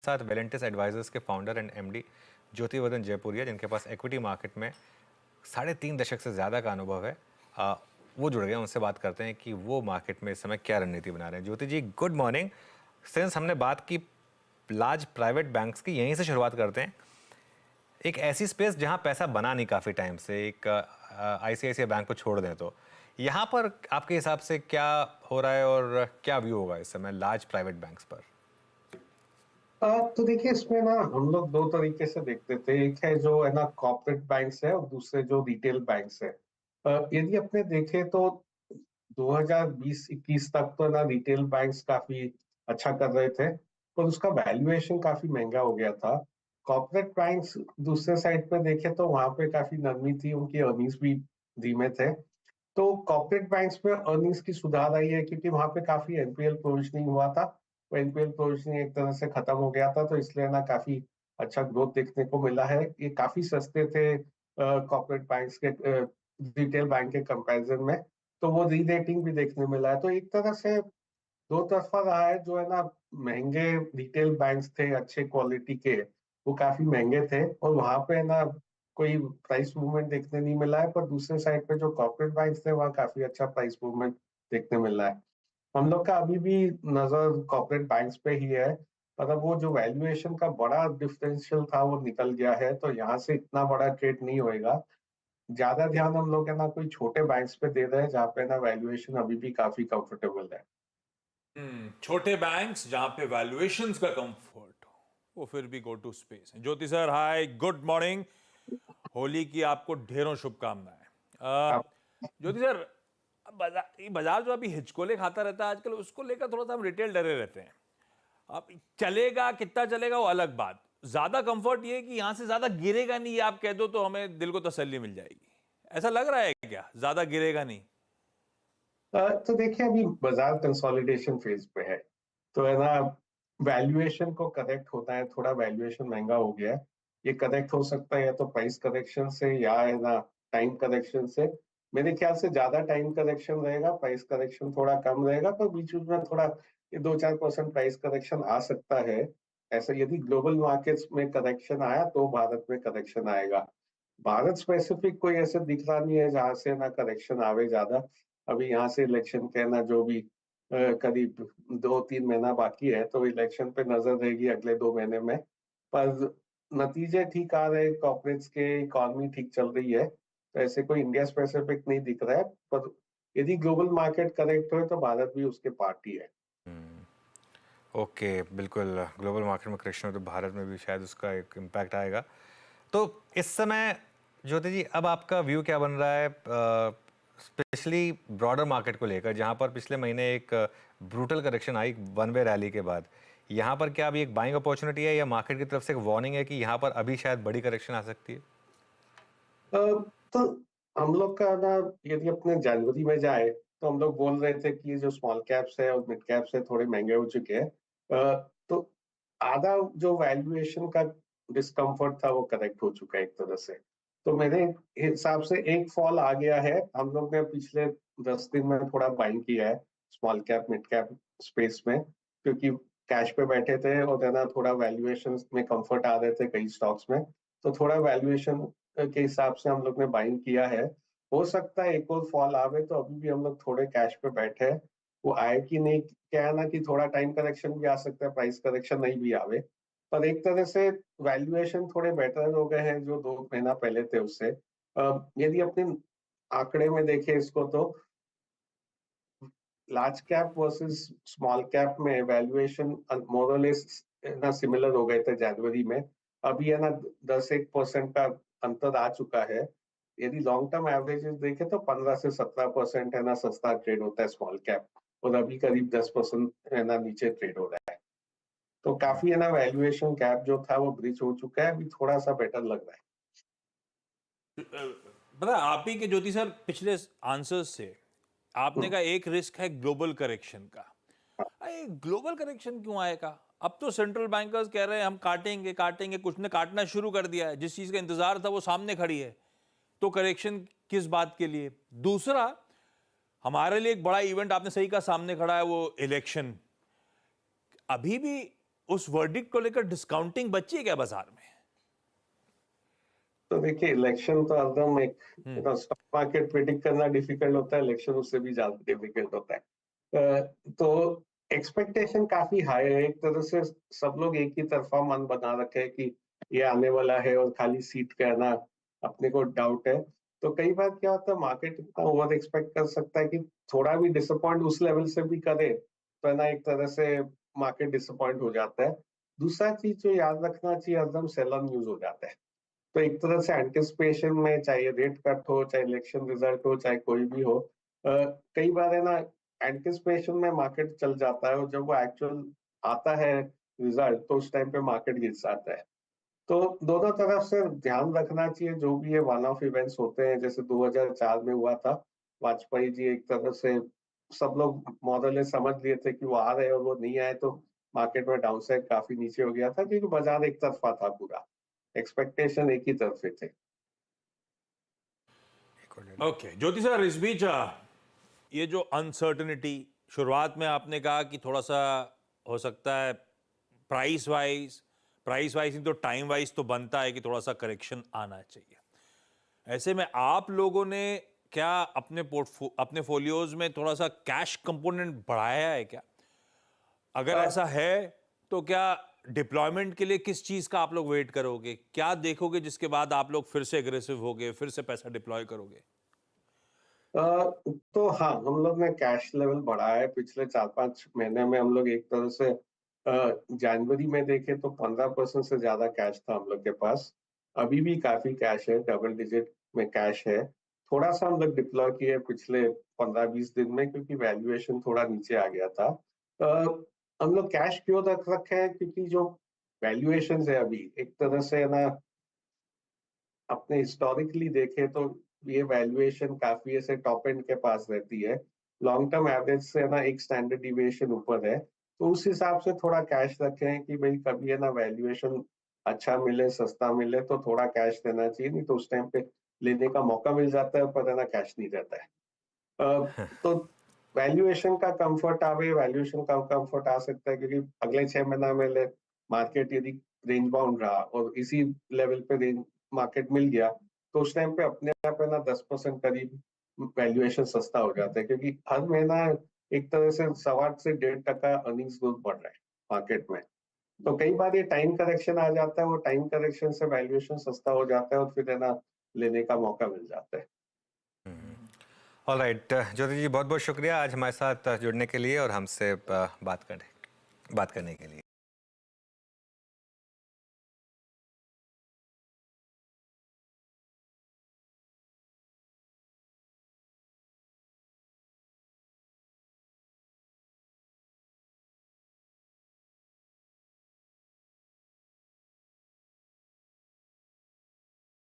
साथ Valentis advisers के founder and MD Jyotivardhan Jaipuria, जिनके पास इक्विटी मार्केट में 3.5 दशक से ज़्यादा का अनुभव है। वो जुड़ गए, उनसे बात करते हैं कि वो मार्केट में इस समय क्या रणनीति बना रहे हैं। ज्योति जी, गुड मॉर्निंग। सिंस हमने बात की लार्ज प्राइवेट बैंक्स की, यहीं से शुरुआत करते हैं। एक ऐसी स्पेस जहां पैसा बना नहीं काफ़ी टाइम से, एक आईसीआईसीआई बैंक को छोड़ दें तो यहाँ पर आपके हिसाब से क्या हो रहा है और क्या व्यू होगा इस समय लार्ज प्राइवेट बैंक्स पर? तो देखिए, इसमें ना हम लोग दो तरीके से देखते थे। एक है जो है ना कॉर्पोरेट बैंक्स है, और दूसरे जो रिटेल बैंक्स है। यदि अपने देखें तो 2020-21 तक तो ना रिटेल बैंक्स काफी अच्छा कर रहे थे, पर उसका वैल्यूएशन काफी महंगा हो गया था। कॉर्पोरेट बैंक्स दूसरे साइड पे देखें तो वहां पे काफी नरमी थी, उनकी अर्निंग्स भी धीमे थे। तो कॉर्पोरेट बैंक्स में अर्निंग्स की सुधार आई है, क्योंकि वहां पे काफी एनपीएल प्रोविजनिंग हुआ था। वो एनपीएल प्रोविजनिंग एक तरह से खत्म हो गया था, तो इसलिए ना काफी अच्छा ग्रोथ देखने को मिला है। ये काफी सस्ते थे कॉर्पोरेट बैंक्स के रिटेल बैंक के कंपैरिजन में, तो वो री रेटिंग भी देखने मिला है। तो एक तरह से दो तरफा रहा है। जो है ना महंगे रिटेल बैंक्स थे अच्छे क्वालिटी के, वो काफी महंगे थे, और वहां पे ना कोई प्राइस मूवमेंट देखने नहीं मिला है। पर दूसरे साइड पे जो कॉर्पोरेट बैंक्स थे, वहाँ काफी अच्छा प्राइस मूवमेंट देखने मिल रहा है। हम लोग का अभी भी नजर कॉर्पोरेट बैंक्स पे ही है, पर अब वो जो वैल्यूएशन का बड़ा डिफरेंशियल था वो निकल गया है, तो यहाँ से इतना बड़ा ट्रेड नहीं होएगा। ज्यादा ध्यान हम लोग है ना कोई छोटे बैंक्स पे दे रहे हैं, जहाँ पे ना वैल्यूएशन अभी भी काफी कंफर्टेबल है। छोटे बैंक्स जहां पे वैल्यूएशंस का कंफर्ट हो, वो फिर भी गो टू स्पेस है। ज्योति सर, हाय, गुड मॉर्निंग। होली की आपको ढेरों शुभकामनाएं। आप ज्योति सर, बाजार जो अभी हिचकोले खाता रहता है आजकल, उसको लेकर थोड़ा सा हम रिटेल डरे रहते हैं। अब चलेगा, कितना चलेगा वो अलग बात। ज्यादा कंफर्ट ये है कि यहां से ज्यादा गिरेगा नहीं, ये आप कह दो तो हमें दिल को तसल्ली मिल जाएगी। ऐसा लग रहा है क्या, ज्यादा गिरेगा नहीं? तो देखिए, अभी बाजार कंसोलिडेशन फेज पे है, तो है ना वैल्यूएशन को करेक्ट होता है। थोड़ा वैल्यूएशन महंगा हो गया है, ये करेक्ट हो सकता है या तो प्राइस करेक्शन से या है ना टाइम करेक्शन से। मेरे ख्याल से ज्यादा टाइम करेक्शन रहेगा, प्राइस करेक्शन थोड़ा कम रहेगा, पर बीच बीच में थोड़ा ये 2-4% प्राइस करेक्शन आ सकता है। ऐसा यदि ग्लोबल मार्केट्स में करेक्शन आया तो भारत में करेक्शन आएगा। भारत स्पेसिफिक कोई ऐसे दिख रहा नहीं है जहां से ना करेक्शन आवे ज्यादा। अभी यहाँ से इलेक्शन कहना जो भी करीब 2-3 महीना बाकी है, तो इलेक्शन पे नजर रहेगी अगले 2 महीने में। पर नतीजे ठीक आ रहे, कॉर्पोरेट्स के इकोनॉमी ठीक चल रही है, तो ऐसे कोई इंडिया स्पेसिफिक नहीं दिख रहा है। पर यदि ग्लोबल मार्केट करेक्ट हो तो भारत भी उसके पार्ट ही है। ओके, बिल्कुल। ग्लोबल मार्केट में करेक्शन हो तो भारत में भी शायद उसका एक इम्पैक्ट आएगा। तो इस समय ज्योति जी, अब आपका व्यू क्या बन रहा है, स्पेशली ब्रॉडर मार्केट को लेकर, जहां पर पिछले महीने एक brutal correction I one way rally के बाद? यहाँ पर क्या अभी एक बाइंग अपॉर्चुनिटी है, या मार्केट की तरफ से एक वार्निंग है कि यहाँ पर अभी शायद बड़ी करेक्शन आ सकती है? तो हम लोग का ना यदि अपने जनवरी में जाए, तो हम लोग बोल रहे थे कि जो स्मॉल कैप्स है और मिड कैप्स है थोड़े महंगे हो चुके हैं। तो आधा जो वैल्यूएशन का डिस्कम्फर्ट था वो करेक्ट हो चुका है एक तरह से। तो मेरे हिसाब से एक फॉल आ गया है। हम लोग ने पिछले 10 दिन में थोड़ा बाइंग किया है small cap mid cap space में, क्योंकि कैश पे बैठे थे और है ना थोड़ा वैल्यूएशन में कंफर्ट आ रहे थे कई स्टॉक्स में। तो थोड़ा वैल्यूएशन के हिसाब से हम लोग ने बाइंग किया है। हो सकता है एक और फॉल आवे, तो अभी भी हम लोग थोड़े कैश पे बैठे हैं। वो आए कि नहीं, क्या है ना कि थोड़ा टाइम करेक्शन भी आ सकता है, प्राइस करेक्शन नहीं भी आवे। पर एक तरह से वैल्यूएशन थोड़े बेटर हो गए हैं जो 2 महीना पहले थे उससे। यदि अपने आंकड़े में देखें इसको, तो large cap versus small cap में वैल्यूएशन मोरलेस ना सिमिलर हो गए थे जनवरी में। अभी है ना 10-1% का अंतर आ चुका है। यदि लॉन्ग टर्म एवरेजेस देखें तो 15 से 17% है ना सस्ता ट्रेड होता है स्मॉल कैप, और अभी करीब 10% है ना नीचे ट्रेड हो रहा है। तो काफी है ना वैल्यूएशन गैप जो था वो ब्रिज हो चुका है, अभी थोड़ा सा बेटर लग रहा है। पता है, आप ही के ज्योति सर पिछले आंसर्स से आपने कहा एक रिस्क है ग्लोबल करेक्शन का। अरे ग्लोबल करेक्शन क्यों आएगा? अब तो सेंट्रल बैंकर्स कह रहे हैं हम काटेंगे काटेंगे, कुछ ने काटना शुरू कर दिया है। जिस चीज का इंतजार था वो सामने खड़ी है, तो करेक्शन किस बात के लिए? दूसरा, हमारे लिए एक बड़ा इवेंट आपने सही कहा सामने खड़ा है, वो इलेक्शन। अभी भी उस वर्डिक्ट को लेकर डिस्काउंटिंग बची है क्या बाजार में? तो देखिए, इलेक्शन तो एकदम एक स्टॉक मार्केट प्रिडिक्ट करना डिफिकल्ट होता है, इलेक्शन उससे भी ज्यादा डिफिकल्ट होता है। तो एक्सपेक्टेशन काफी हाई है, एक तरह से सब लोग एक ही तरफा मन बना रखे हैं कि ये आने वाला है और खाली सीट का ना अपने को डाउट है। तो कई बार क्या होता है, मार्केट इतना ओवर एक्सपेक्ट कर सकता है कि थोड़ा भी डिसअपॉइंट उस लेवल से भी करे तो है ना, एक तरह से मार्केट डिसअपॉइंट हो जाता है। दूसरा चीज जो याद रखना चाहिए, एकदम सेल ऑन न्यूज हो जाता है। तो एक तरह से एंटिसिपेशन में, चाहे रेट कट हो, चाहे इलेक्शन रिजल्ट हो, चाहे कोई भी हो, कई बार है ना एंटिसिपेशन में मार्केट चल जाता है और जब वो एक्चुअल आता है रिजल्ट तो उस टाइम पे मार्केट गिर जाता है। तो दोनों तरफ से ध्यान रखना चाहिए, जो भी ये वन ऑफ इवेंट्स होते हैं, जैसे 2004 में हुआ था, वाजपेयी जी एक तरह से सब लोग मॉडल समझ लिए थे कि वो आ रहे और वो नहीं आए, तो मार्केट में डाउनसाइड काफी नीचे हो गया था क्योंकि बाजार एक तरफा था पूरा, एक्सपेक्टेशन एक ही तरफे थे। ओके ज्योति सर, इस बीच ये जो अनसर्टेनिटी, शुरुआत में आपने कहा कि थोड़ा सा हो सकता है प्राइस वाइज नहीं तो टाइम वाइज तो बनता है कि थोड़ा सा करेक्शन आना चाहिए। ऐसे में आप लोगों ने क्या अपने फोलियोज में थोड़ा सा कैश कंपोनेंट बढ़ाया है क्या? अगर ऐसा है तो क्या डिप्लॉयमेंट के लिए किस चीज का आप लोग वेट करोगे? क्या देखोगे जिसके बाद आप लोग फिर से एग्रेसिव होगे, फिर से पैसा डिप्लॉय करोगे? तो हाँ, हम लोग ने कैश लेवल बढ़ाया है पिछले 4-5 महीने में। हम लोग एक तरह से जनवरी में देखे तो 15% से ज्यादा कैश था हम लोग के पास। अभी भी काफी कैश है, डबल डिजिट में कैश है। थोड़ा सा हम लोग डिप्लॉय किए पिछले 15-20 दिन में क्योंकि वैल्यूएशन थोड़ा नीचे आ गया था। हम लोग कैश क्यों रख रखे हैं, क्योंकि जो वैल्यूएशन है अभी एक तरह से ना, अपने हिस्टोरिकली देखे तो ये वैल्यूएशन काफी ऐसे टॉप एंड के पास रहती है, लॉन्ग टर्म एवरेज से ना एक स्टैंडर्ड डिविएशन ऊपर है। तो उस हिसाब से थोड़ा कैश रखें कि भाई कभी है ना वैल्यूएशन अच्छा मिले, सस्ता मिले तो थोड़ा कैश देना चाहिए, नहीं तो उस टाइम पे लेने का मौका मिल जाता है पर है ना कैश नहीं रहता है। तो वैल्यूएशन का कंफर्ट आवे, वैल्यूएशन का कंफर्ट आ सकता है क्योंकि अगले 6 महीना में मार्केट यदि रेंज बाउंड रहा और इसी लेवल पे रेंज मार्केट मिल गया तो उस टाइम पे अपने आप है ना 10% करीब वैल्यूएशन सस्ता हो जाता है, क्योंकि हर महीना एक तरह से 1.25 से 1.5% अर्निंग्स ग्रोथ बढ़ रहा है मार्केट में। तो कई बार ये टाइम करेक्शन आ जाता है, वो टाइम करेक्शन से वैल्यूएशन सस्ता हो जाता है और फिर है ना लेने का मौका मिल जाता है। ऑलराइट ज्योति जी, बहुत बहुत शुक्रिया आज हमारे साथ जुड़ने के लिए और हमसे बात करने के लिए।